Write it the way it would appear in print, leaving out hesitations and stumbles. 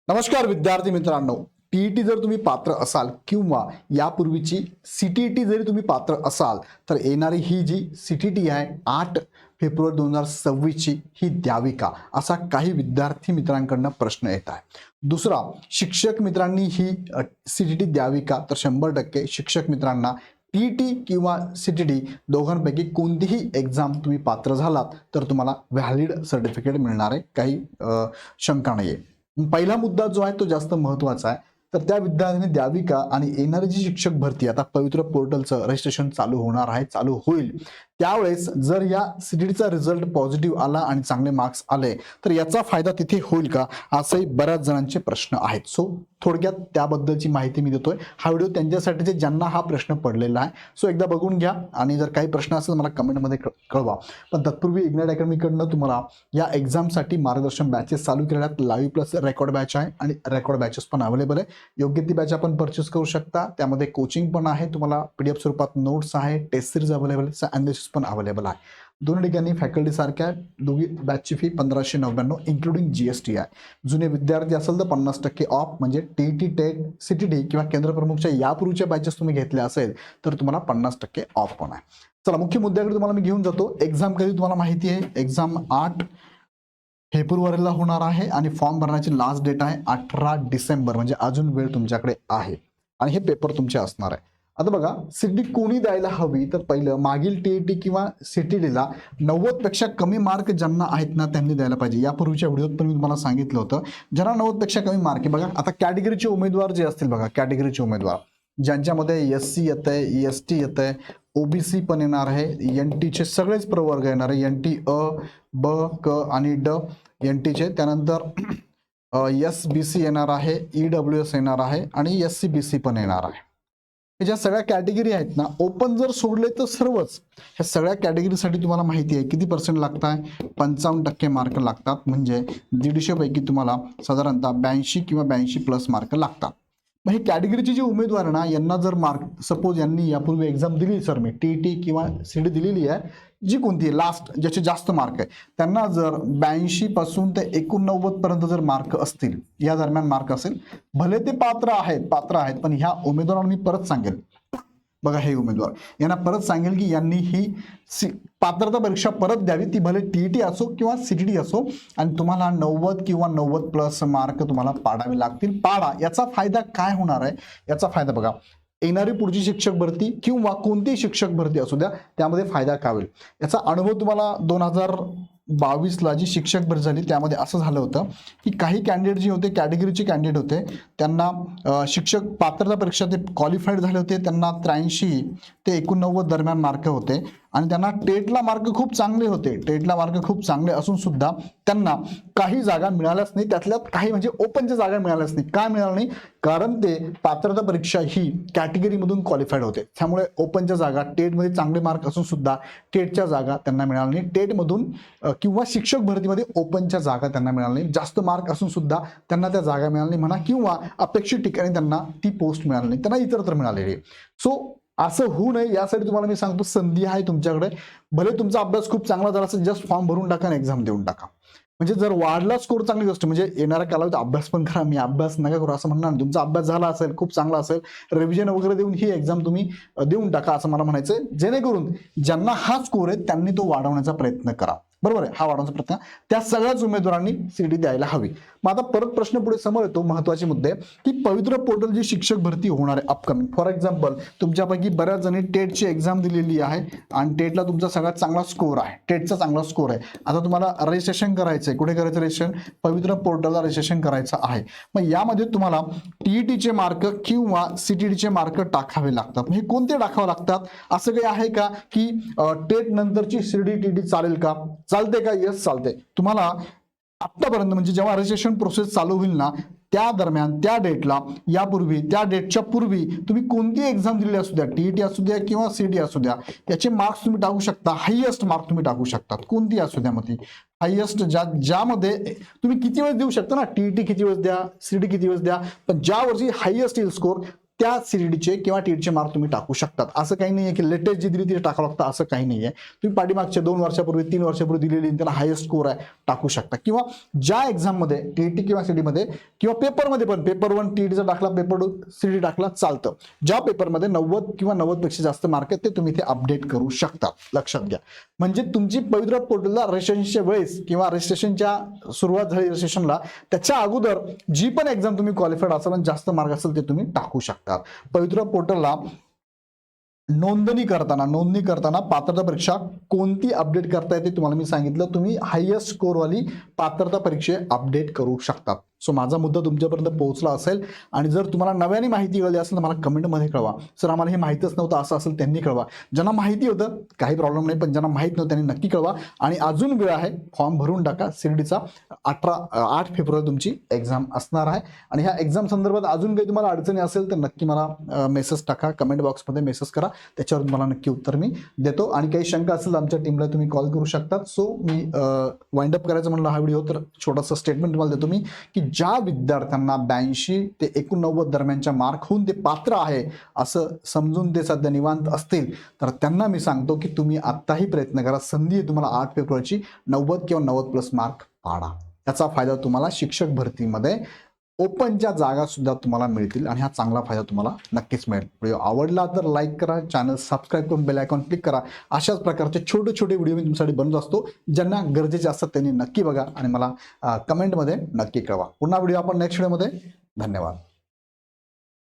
नमस्कार विद्यार्थी मित्रांनो, टीईटी जर तुम्ही पात्र असाल किंवा यापूर्वीची सीटीईटी जरी तुम्ही पात्र असाल तर येणारी ही जी सीटीईटी आहे 8 फेब्रुवारी 2026 ची ही द्यावी का, असा काही विद्यार्थी मित्रांकडून प्रश्न येत आहे. दुसरा, शिक्षक मित्रांनी ही सीटीईटी द्यावी का, तर 100% शिक्षक मित्रांना टीईटी किंवा सीटीईटी दोघांपैकी कोणतीही एक्झाम तुम्ही पात्र झालात तर तुम्हाला व्हॅलिड सर्टिफिकेट मिळणार आहे, काही शंका नाहीये. पहिला मुद्दा जो आहे तो जास्त महत्त्वाचा आहे, तर त्या विद्यार्थ्यांनी द्यावी का. आणि येणारी जी शिक्षक भरती आता पवित्र पोर्टलचं रजिस्ट्रेशन चालू होणार आहे, चालू होईल, त्यावेळेस जर या सीटीईटीचा रिझल्ट पॉझिटिव्ह आला आणि चांगले मार्क्स आले तर याचा फायदा तिथे होईल का, असेही बऱ्याच जणांचे प्रश्न आहेत. सो थोडक्यात त्याबद्दलची माहिती मी देतोय. हा व्हिडिओ त्यांच्यासाठी ज्यांना हा प्रश्न पडलेला आहे. सो एकदा बघून घ्या आणि जर काही प्रश्न असेल मला कमेंटमध्ये कळवा. पण तत्पूर्वी इग्नाइट अकॅडमीकडनं तुम्हाला या एक्झामसाठी मार्गदर्शन बॅचेस चालू केलेल्या आहेत. लाईव्ह प्लस रेकॉर्ड बॅच आहे आणि रेकॉर्ड बॅचेस पण अवेलेबल आहे. योग्य ती बॅच आपण परचेस करू शकता. त्यामध्ये कोचिंग पण आहे, तुम्हाला पीडीएफ स्वरूपात नोट्स आहे, टेस्ट सिरीज अवेलेबल आहे, अनालिसिस पण अवेलेबल आहे. दोन्ही ठिकाणी फॅकल्टी सारख्या आहे. दोघी बॅचची फी 1599 इन्क्लुडिंग जीएसटी आहे. जुने विद्यार्थी असेल तर 50% ऑफ, म्हणजे टीईटी, टेट, सीटीईटी किंवा केंद्र प्रमुखच्या यापूर्वीच्या बॅचेस तुम्ही घेतल्या असेल तर तुम्हाला 50% ऑफ पण आहे. चला मुख्य मुद्द्याकडे तुम्हाला मी घेऊन जातो. एक्झाम कधी तुम्हाला माहिती आहे, एक्झाम 8 फेब्रुवारीला होणार आहे आणि फॉर्म भरण्याची लास्ट डेट आहे 18 डिसेंबर, म्हणजे अजून वेळ तुमच्याकडे आहे आणि हे पेपर तुमचे असणार आहे. आता बघा, सीटीईटी कोणी द्यायला हवी, तर पहिलं मागील टीईटी किंवा सीटीईटीला 90 पेक्षा कमी मार्क ज्यांना आहेत ना त्यांनी द्यायला पाहिजे. यापूर्वीच्या व्हिडिओत पण मी तुम्हाला सांगितलं होतं, ज्यांना 90 पेक्षा कमी मार्क आहे. बघा आता कॅटेगरीचे उमेदवार जे असतील, बघा कॅटेगरीचे उमेदवार ज्यांच्यामध्ये एससी येत आहे, एसटी येत आहे, ओबीसी पण येणार आहे, एनटीचे सगळेच प्रवर्ग येणार आहे, एनटी अ, ब, क आणि ड एनटीचे, त्यानंतर एसबीसी येणार आहे, ईडब्ल्यूएस येणार आहे आणि एससीबीसी पण येणार आहे. हे ज्या सगळ्या कॅटेगरी आहेत ना, ओपन जर सोडले तर सर्वच ह्या सगळ्या कॅटेगरीसाठी तुम्हाला माहिती आहे किती पर्सेंट लागत आहे, 55% मार्क लागतात. म्हणजे 150 पैकी तुम्हाला साधारणतः 82 किंवा 82 प्लस मार्क लागतात. मग हे कॅटेगरीचे जे उमेदवार ना, यांना जर मार्क सपोज यांनी यापूर्वी एक्झाम दिली, सर मी टीईटी किंवा सीटी दिलेली आहे, जी कोणती लास्ट ज्याचे जास्त मार्क आहे, त्यांना जर 82 पासून ते 89 पर्यंत जर मार्क असतील, या दरम्यान मार्क असेल, भले ते पात्र आहेत, पण ह्या उमेदवारांना मी परत सांगेल, बघा हे उमेदवार यांना परत सांगेल की यांनी ही पात्रता परीक्षा परत द्यावी, ती भले टीईटी असो किंवा सीटीटी असो, आणि तुम्हाला 90 किंवा 90 प्लस मार्क तुम्हाला पाडावे लागतील. पाडा. याचा फायदा काय होणार आहे, याचा फायदा बघा, येणारी पुढची शिक्षक भरती किंवा कोणतीही शिक्षक भरती असू द्या, त्यामध्ये फायदा काय होईल याचा अनुभव तुम्हाला 2022ला जी शिक्षक भरती झाली त्यामध्ये असं झालं होतं की काही कॅन्डिडेट जे होते, कॅटेगरीचे कॅन्डिडेट होते, त्यांना शिक्षक पात्रता परीक्षा ते क्वालिफाईड झाले होते, त्यांना 83 ते 89 दरम्यान मार्क होते आणि त्यांना टेटला मार्क खूप चांगले होते. टेटला मार्क खूप चांगले असून सुद्धा त्यांना काही जागा मिळाल्याच नाही, त्यातल्यात काही म्हणजे ओपनच्या जागा मिळाल्याच नाही. काय मिळालं नाही, कारण ते पात्रता परीक्षा ही कॅटेगरीमधून क्वालिफाईड होते, त्यामुळे ओपनच्या जागा, टेटमध्ये चांगले मार्क असून सुद्धा टेटच्या जागा त्यांना मिळाल्या नाही. टेटमधून किंवा शिक्षक भरतीमध्ये ओपनच्या जागा त्यांना मिळाल्या नाही. जास्त मार्क असून सुद्धा त्यांना त्या जागा मिळाल्या नाही म्हणा, किंवा अपेक्षित ठिकाणी त्यांना ती पोस्ट मिळाली नाही, त्यांना इतरत्र मिळालेली. सो असं होऊ नये यासाठी तुम्हाला मी सांगतो, संधी आहे तुमच्याकडे. भले तुमचा अभ्यास खूप चांगला झाला असेल, जस्ट फॉर्म भरून टाका आणि एक्झाम देऊन टाका. म्हणजे जर वाढला स्कोर चांगली गोष्ट, म्हणजे येणाऱ्या कालावधीत अभ्यास पण करा, मी अभ्यास नका करू असं म्हणणार नाही. तुमचा अभ्यास झाला असेल, खूप चांगला असेल, रिव्हिजन वगैरे देऊन ही एक्झाम तुम्ही देऊन टाका असं मला म्हणायचंय, जेणेकरून ज्यांना हा स्कोर आहे त्यांनी तो वाढवण्याचा प्रयत्न करा. बरोबर आहे, हा वाढवण्याचा प्रयत्न त्या सगळ्याच उमेदवारांनी सीटी द्यायला हवी. मग आता परत प्रश्न पुढे समोर येतो, महत्वाचे मुद्दे, की पवित्र पोर्टल जी शिक्षक भरती होणार आहे अपकमिंग, फॉर एक्झाम्पल तुमच्यापैकी बऱ्याच जणी टेटची एक्झाम दिलेली आहे आणि टेटला तुमचा सगळ्यात चांगला स्कोर आहे, टेटचा चांगला स्कोर आहे. आता तुम्हाला रजिस्ट्रेशन करायचं आहे, कुठे करायचं रजिस्ट्रेशन, पवित्र पोर्टलला रजिस्ट्रेशन करायचं आहे. मग यामध्ये तुम्हाला टीईटीचे मार्क किंवा सीटीटीचे मार्क टाकावे लागतात. हे कोणते टाकावे लागतात, असं काही आहे का की टेट नंतरची सीटीटी चालेल का, चालते का, यस चालते. तुम्हाला आतापर्यंत म्हणजे जेव्हा रजिस्ट्रेशन प्रोसेस चालू होईल ना, त्या दरम्यान, त्या डेटला, यापूर्वी, त्या डेटच्या पूर्वी तुम्ही कोणती एक्झाम दिलेली असू द्या, टीईटी असू द्या किंवा सीटी असू द्या, याचे मार्क्स तुम्ही टाकू शकता. हायएस्ट मार्क तुम्ही टाकू शकता, कोणती असू द्या. मग ती हायएस्ट ज्यामध्ये तुम्ही किती वेळेस देऊ शकता ना, टीईटी किती वेळेस द्या, सीटी किती वेळेस द्या, पण ज्या वर्षी हायएस्ट येईल स्कोर त्या सीटीचे किंवा टीईटीचे मार्क तुम्ही टाकू शकतात. असं काही नाही आहे की लेटेस्ट जी दिली ती टाकावं लागतं असं काही नाही आहे. तुम्ही पाठीमागच्या 2 वर्षापूर्वी 3 वर्षापूर्वी दिलेली त्याला हायेस्ट स्कोर आहे टाकू शकता. किंवा ज्या एक्झाममध्ये टीईटी किंवा सीटीमध्ये किंवा पेपरमध्ये पण पेपर 1 टीईटीचा टाकला, पेपर 2 सीटी टाकला चालतं. ज्या पेपरमध्ये 90 किंवा 90 पेक्षा जास्त मार्क आहेत ते तुम्ही इथे अपडेट करू शकता. लक्षात घ्या. म्हणजे तुमची पवित्र पोर्टलला रजिस्ट्रेशनच्या वेळेस किंवा रजिस्ट्रेशनच्या सुरुवात झाली रजिस्ट्रेशनला त्याच्या अगोदर जी पण एक्झाम तुम्ही क्वालिफाईड असाल आणि जास्त मार्क असेल ते तुम्ही टाकू शकता. पवित्र पोर्टलला नोंदणी करताना पात्रता परीक्षा कोणती अपडेट करता येते तुम्हाला मी सांगितलं. तुम्ही हायेस्ट स्कोरवाली पात्रता परीक्षा अपडेट करू शकता. सो माझा मुद्दा तुमच्यापर्यंत पोहोचला असेल आणि जर तुम्हाला नव्याने माहिती कळली असेल तर मला कमेंटमध्ये कळवा. सर आम्हाला हे माहितीच नव्हतं असं असेल त्यांनी कळवा. ज्यांना माहिती होतं काही प्रॉब्लेम नाही, पण ज्यांना माहित नव्हतं त्यांनी नक्की कळवा. आणि अजून वेळ आहे, फॉर्म भरून टाका. सीईटीचा 8 फेब्रुवारी तुमची एक्झाम असणार आहे. आणि ह्या एक्झाम संदर्भात अजून काही तुम्हाला अडचणी असेल तर नक्की मला मेसेज टाका, कमेंट बॉक्समध्ये मेसेज करा, त्याच्यावर तुम्हाला नक्की उत्तर मी देतो. आणि काही शंका असेल आमच्या टीमला तुम्ही कॉल करू शकतात. सो मी वाइंड अप करायचं म्हणलं हा व्हिडिओ तर छोटासा स्टेटमेंट तुम्हाला देतो मी की ज्या विद्यार्थ्यांना 82 ते 89 दरम्यानच्या मार्क होऊन ते पात्र आहे असं समजून ते सध्या निवांत असतील तर त्यांना मी सांगतो की तुम्ही आत्ताही प्रयत्न करा. संधी आहे तुम्हाला 8 फेब्रुवारीची 90 किंवा 90+ मार्क पाडा. त्याचा फायदा तुम्हाला शिक्षक भरतीमध्ये ओपनच्या जागा सुद्धा तुम्हाला मिळतील आणि हा चांगला फायदा तुम्हाला नक्कीच मिळेल. व्हिडिओ आवडला तर लाईक करा, चॅनल सबस्क्राईब करून बेल आयकॉन क्लिक करा. अशाच प्रकारचे छोटे छोटे व्हिडिओ मी तुमच्यासाठी बनवत असतो. ज्यांना गरजेचे असतात त्यांनी नक्की बघा आणि मला कमेंटमध्ये नक्की कळवा. पुन्हा व्हिडिओ आपण नेक्स्ट व्हिडिओमध्ये. धन्यवाद.